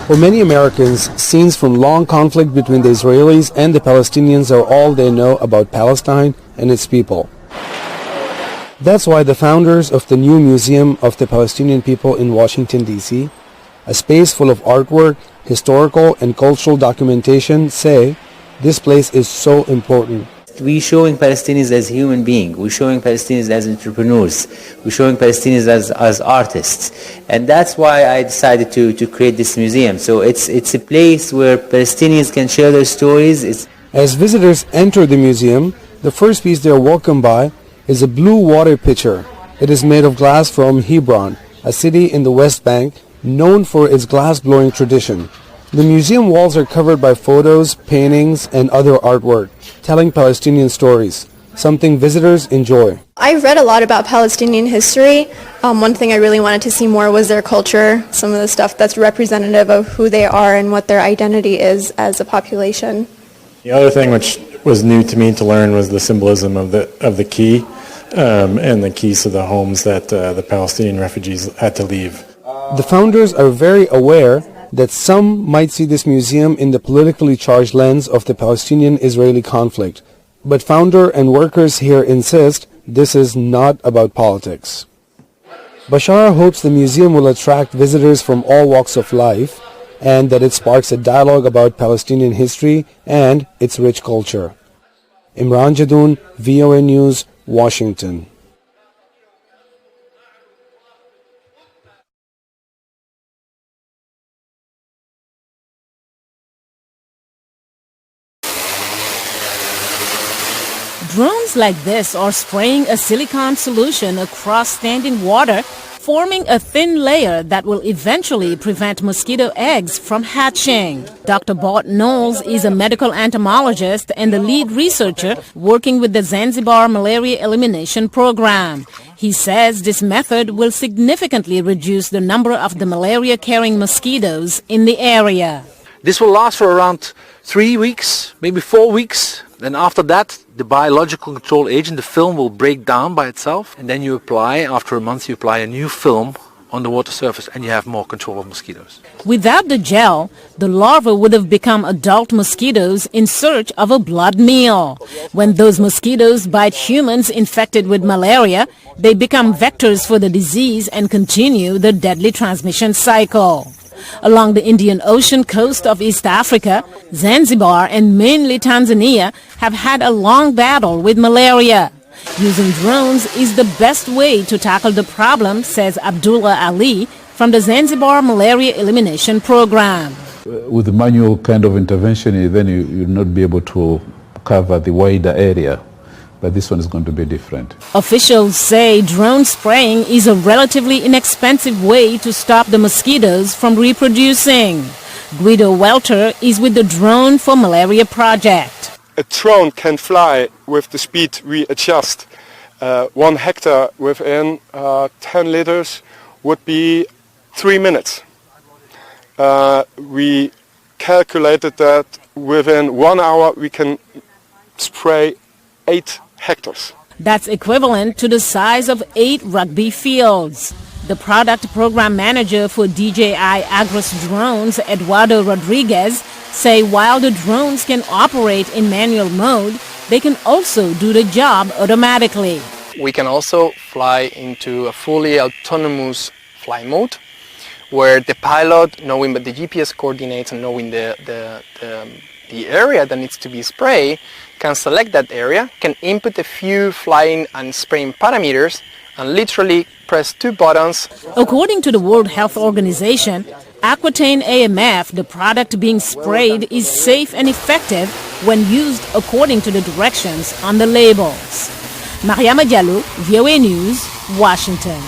For many Americans, scenes from long conflict between the Israelis and the Palestinians are all they know about Palestine and its people. That's why the founders of the new Museum of the Palestinian People in Washington, D.C., a space full of artwork, historical and cultural documentation, say this place is so important. We're showing Palestinians as human beings. We're showing Palestinians as entrepreneurs. We're showing Palestinians as artists. And that's why I decided to create this museum. So it's a place where Palestinians can share their stories. As visitors enter the museum, the first piece they are welcomed by is a blue water pitcher. It is made of glass from Hebron, a city in the West Bank known for its glass-blowing tradition. The museum walls are covered by photos, paintings, and other artwork, telling Palestinian stories, something visitors enjoy. I've read a lot about Palestinian history. One thing I really wanted to see more was their culture, some of the stuff that's representative of who they are and what their identity is as a population. The other thing which was new to me to learn was the symbolism of the key and the keys to the homes that the Palestinian refugees had to leave. The founders are very aware that some might see this museum in the politically charged lens of the Palestinian-Israeli conflict. But founder and workers here insist this is not about politics. Bashara hopes the museum will attract visitors from all walks of life and that it sparks a dialogue about Palestinian history and its rich culture. Imran Jadoon, VOA News, Washington. Drones like this are spraying a silicone solution across standing water, forming a thin layer that will eventually prevent mosquito eggs from hatching. Dr. Bart Knowles is a medical entomologist and the lead researcher working with the Zanzibar Malaria Elimination Program. He says this method will significantly reduce the number of the malaria-carrying mosquitoes in the area. This will last for around 3 weeks, maybe 4 weeks. Then after that, the biological control agent, the film, will break down by itself. And then you apply, after a month, you apply a new film on the water surface and you have more control of mosquitoes. Without the gel, the larvae would have become adult mosquitoes in search of a blood meal. When those mosquitoes bite humans infected with malaria, they become vectors for the disease and continue the deadly transmission cycle. Along the Indian Ocean coast of East Africa, Zanzibar and mainly Tanzania have had a long battle with malaria. Using drones is the best way to tackle the problem, says Abdullah Ali from the Zanzibar Malaria Elimination Program. With the manual kind of intervention, then you'll not be able to cover the wider area. But this one is going to be different. Officials say drone spraying is a relatively inexpensive way to stop the mosquitoes from reproducing. Guido Welter is with the Drone for Malaria project. A drone can fly with the speed we adjust. 1 hectare within 10 liters would be 3 minutes. We calculated that within 1 hour we can spray 8 hectares. That's equivalent to the size of 8 rugby fields. The product program manager for DJI Agros drones, Eduardo Rodriguez, say while the drones can operate in manual mode, they can also do the job automatically. We can also fly into a fully autonomous fly mode, where the pilot, knowing the GPS coordinates and knowing the area that needs to be sprayed, can select that area, can input a few flying and spraying parameters, and literally press 2 buttons. According to the World Health Organization, Aquitaine AMF, the product being sprayed, is safe and effective when used according to the directions on the labels. Mariama Diallo, VOA News, Washington.